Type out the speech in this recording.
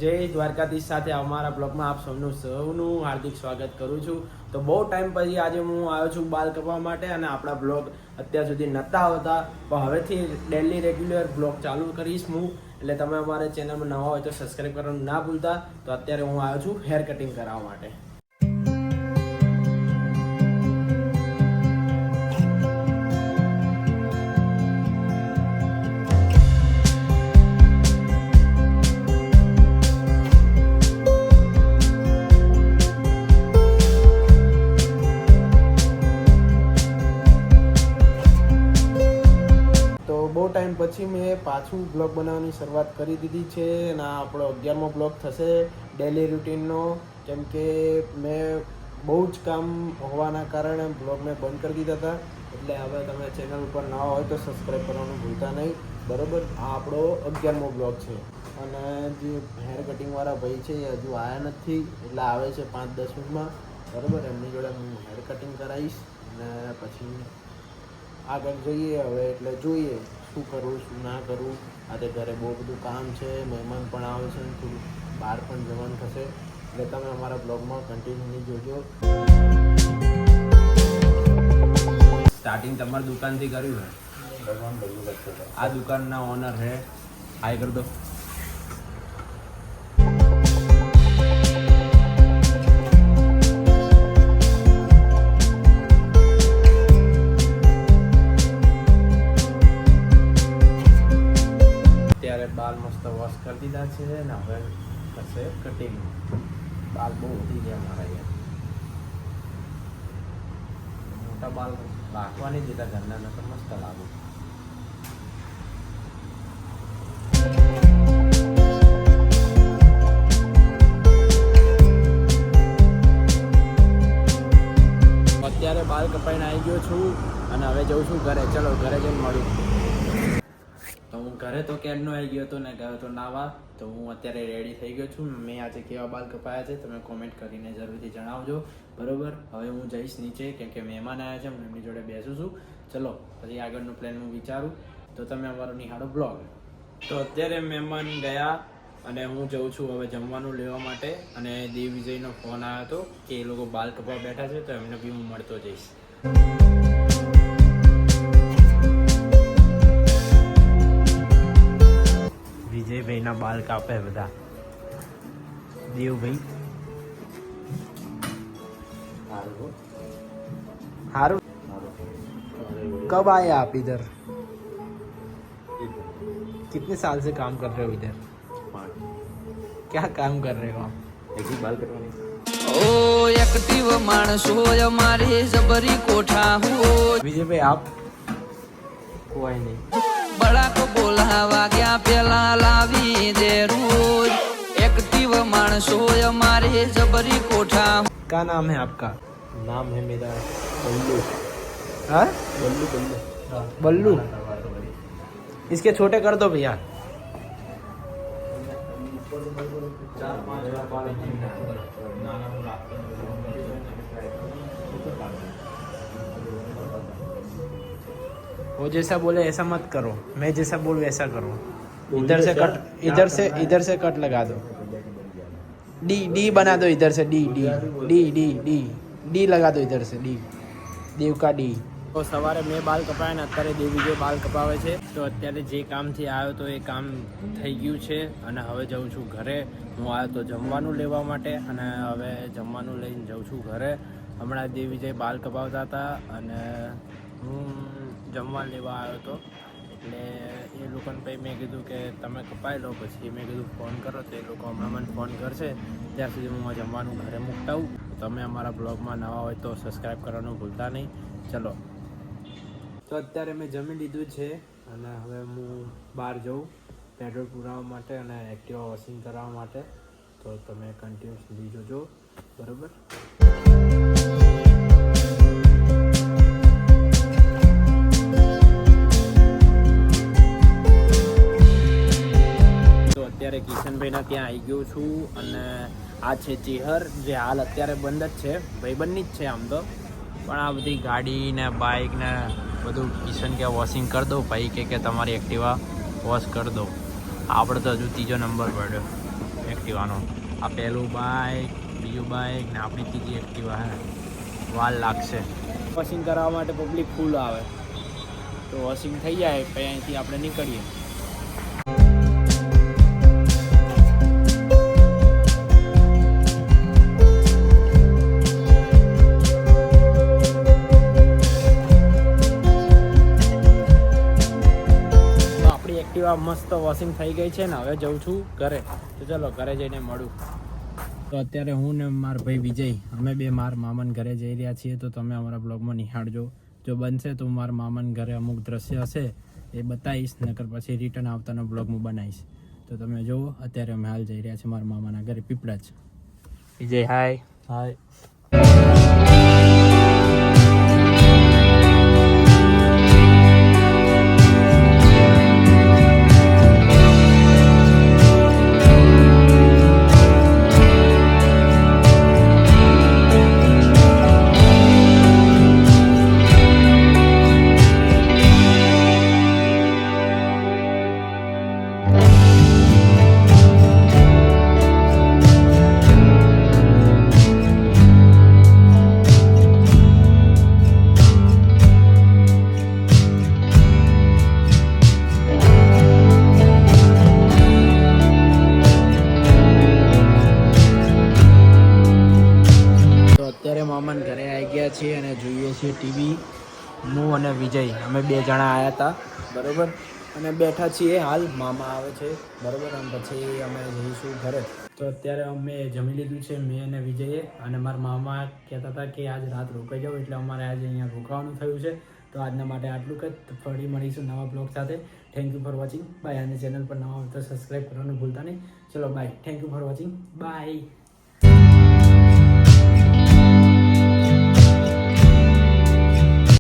જય દ્વારકાધીશ સાથે અમારા બ્લોગમાં આપ સૌનું હાર્દિક સ્વાગત કરું છું. તો બહુ ટાઈમ પછી આજે હું આવ્યો છું બાલ કપવા માટે, અને આપણા બ્લોગ અત્યાર સુધી નહોતા આવતા, પણ હવેથી ડેલી રેગ્યુલર બ્લોગ ચાલુ કરીશ હું. એટલે તમે અમારા ચેનલમાં નવા હોય તો સબસ્ક્રાઈબ કરવાનું ના ભૂલતા. તો અત્યારે હું આવ્યો છું હેર કટિંગ કરાવવા માટે. બહુ ટાઈમ પછી મેં પાછું બ્લોગ બનાવવાની શરૂઆત કરી દીધી છે, અને આ આપણો 11મો બ્લોગ થશે ડેલી રૂટીનનો. કેમ કે મેં બહુ જ કામ હોવાના કારણે બ્લોગ મેં બંધ કરી દીધા હતા. એટલે હવે તમે ચેનલ ઉપર નવા હોય તો સબસ્ક્રાઈબ કરવાનું ભૂલતા નહીં, બરાબર. આ આપણો 11મો બ્લોગ છે, અને જે હેર કટિંગવાળા ભાઈ છે એ હજુ આવ્યા નથી, એટલે આવે છે 5-10 મિનિટમાં, બરાબર. એમની જોડે હું હેર કટિંગ કરાવીશ, અને પછી આગળ જઈએ હવે. એટલે જોઈએ શું કરવું શું ના કરવું. આજે ઘરે બહુ બધું કામ છે, મહેમાન પણ આવે છે, થોડું બહાર પણ જવાનું થશે. એટલે તમે અમારા બ્લોગમાં કન્ટિન્યુઅલી જોજો. સ્ટાર્ટિંગ તમારી દુકાનથી કર્યું છે? આ દુકાનના ઓનર છે, હાય કરી દો. બાલ મસ્ત વોશ કરી દીધા છે, ને હવે થશે કટિંગ. બાલ બહુ વધી ગયા મારા યાર, મોટા બાલ રાખવા નહીં દેતા ઘરના, તો મસ્ત લાગુ. અત્યારે બાલ કપાઈને આવી ગયો છું, અને હવે જઉં છું ઘરે. ચલો ઘરે જઈને મળ્યું. તો હું ઘરે તો ક્યારનો આવી ગયો હતો ને ગયો તો નાવા. તો હું અત્યારે રેડી થઈ ગયો છું. મેં આજે કેવા બાલ કપાયા છે તમે કોમેન્ટ કરીને જરૂરથી જણાવજો, બરાબર. હવે હું જઈશ નીચે, કેમ કે મહેમાન આવ્યા છે, હું એમની જોડે બેસું છું. ચલો પછી આગળનું પ્લાન હું વિચારું. તો તમે અમારો નિહાળો બ્લોગ. તો અત્યારે મહેમાન ગયા, અને હું જઉં છું હવે જમવાનું લેવા માટે. અને દેવ વિજયનો ફોન આવ્યો હતો કે એ લોકો બાલ કપવા બેઠા છે, તો એમને બી હું મળતો જઈશ. વિજયભાઈના બાલ કાપે બધા. દેવભાઈ हारू कब आए आप इधर? कितने साल से काम कर रहे हो इधर? 5। क्या काम कर रहे हो आप? एक ही बाल कटवाने। ओ एक्टिव मानसो हमारे जबरी कोठा हो। विजय भाई आप कोई नहीं बड़ा को बोलावा गया पेला लावी दे रोज। एक्टिव मानसो हमारे जबरी कोठा। क्या नाम है आपका? नाम है मेरा बल्लू। हाँ बल्लू बल्लू बल्लू। इसके छोटे कर दो भैया। वो जैसा बोले ऐसा मत करो, मैं जैसा बोलूं वैसा करो। इधर से कट, इधर से कट लगा दो। डी डी बना दो इधर से। D D D D D D लगा दो इधर से। डी देव का डी। તો સવારે મેં બાલ કપાયા ને અત્યારે દેવી જે બાલ કપાવે છે. તો અત્યારે જે કામથી આવ્યો તો એ કામ થઈ ગયું છે, અને હવે જાઉં છું ઘરે. હું આવ્યો તો જમવાનું લેવા માટે, અને હવે જમવાનું લઈને જાઉં છું ઘરે. હમણાં દેવી જે બાલ કપાવતા હતા, અને હું જમવા લેવા આવ્યો હતો. એટલે એ લોકોને પછી મેં કીધું કે તમે કપાઈ લો, પછી મેં કીધું ફોન કરો. તો એ લોકો હમણાં મને ફોન કરશે, ત્યાં સુધી હું જમવાનું ઘરે મૂકતા આવું. તમે અમારા બ્લોગમાં નવા હોય તો સબસ્ક્રાઈબ કરવાનું ભૂલતા નહીં. ચલો તો અત્યારે મેં જમી લીધું છે, અને હવે હું બહાર જાઉં પેટ્રોલ પુરાવવા માટે અને એક્ટિવા વોશિંગ કરાવવા માટે. તો તમે કન્ટિન્યુઅસલી જોજો, બરાબર. તો અત્યારે કિશનભાઈના ત્યાં આવી ગયો છું, અને આ છે ચેહર, જે હાલ અત્યારે બંધ જ છે. ભાઈબંધની જ છે આમ તો, પણ આ બધી ગાડી ને બાઇક ને બધું કિશન કે વોશિંગ કરી દો. ભાઈ કે તમારી એક્ટિવા વોશ કરી દો. આપણે તો હજુ ત્રીજો નંબર પડ્યો. એક્ટિવાનો. આ પહેલું બાઇક, બીજું બાઇક ને આપણી ત્રીજી એક્ટિવા હે. વાર લાગશે. વોશિંગ કરાવવા માટે પબ્લિક ફૂલ આવે, તો વોશિંગ થઈ જાય પછી અહીંથી આપણે નીકળીએ. એક્ટિવા મસ્ત વોશિંગ થઈ ગઈ છે ને હવે જઉં છું ઘરે. તો ચલો ઘરે જઈને મળું. તો અત્યારે હું ને મારા ભાઈ વિજય અમે બે મારા મામાના ઘરે જઈ રહ્યા છીએ. તો તમે અમારા બ્લોગમાં નિહાળજો. જો બનશે તો મારા મામાના ઘરે અમુક દ્રશ્ય હશે એ બતાવીશ, નકર પછી રિટર્ન આવતાનો બ્લોગ હું બનાવીશ. તો તમે જુઓ અત્યારે અમે હાલ જઈ રહ્યા છીએ મારા મામાના ઘરે પીપળાજ. વિજય હાય. હાય. મામાના ઘરે આવી ગયા છીએ અને જોઈએ છીએ ટીવી. હું અને વિજય અમે બે જણા આવ્યા હતા બરાબર, અને બેઠા છીએ હાલ. મામા આવે છે બરાબર, અને પછી અમે જઈશું ઘરે. તો અત્યારે અમે જમી લીધું છે મેં અને વિજયે, અને મારા મામા કહેતા હતા કે આજ રાત રોકાઈ જાવ, એટલે અમારે આજે અહીંયા રોકાવાનું થયું છે. તો આજના માટે આટલું જ. ફરી મળીશું નવા બ્લોગ સાથે. Thank you for watching bye. અને ચેનલ પર નવા હોય તો સબસ્ક્રાઈબ કરવાનું ભૂલતા નહીં. ચલો bye. Thank you for watching by.